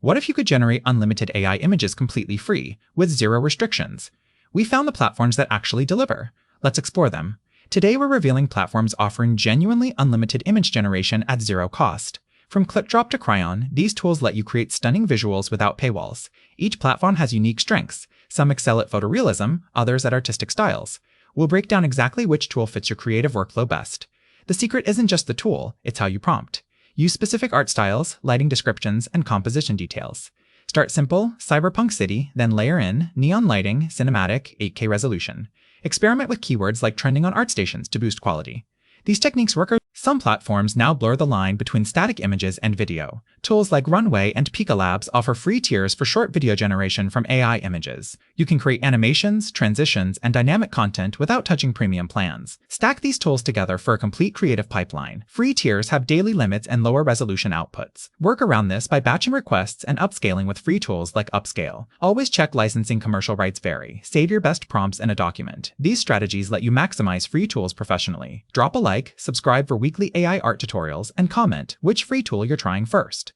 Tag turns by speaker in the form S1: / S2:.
S1: What if you could generate unlimited AI images completely free, with zero restrictions? We found the platforms that actually deliver. Let's explore them. Today we're revealing platforms offering genuinely unlimited image generation at zero cost. From ClipDrop to Cryon, these tools let you create stunning visuals without paywalls. Each platform has unique strengths. Some excel at photorealism, others at artistic styles. We'll break down exactly which tool fits your creative workflow best. The secret isn't just the tool, it's how you prompt. Use specific art styles, lighting descriptions, and composition details. Start simple, cyberpunk city, then layer in neon lighting, cinematic, 8K resolution. Experiment with keywords like trending on ArtStations to boost quality. These techniques work. Some platforms now blur the line between static images and video. Tools like Runway and Pika Labs offer free tiers for short video generation from AI images. You can create animations, transitions, and dynamic content without touching premium plans. Stack these tools together for a complete creative pipeline. Free tiers have daily limits and lower resolution outputs. Work around this by batching requests and upscaling with free tools like Upscale. Always check licensing. Commercial rights vary. Save your best prompts in a document. These strategies let you maximize free tools professionally. Drop a like, subscribe for weekly AI art tutorials, and comment which free tool you're trying first.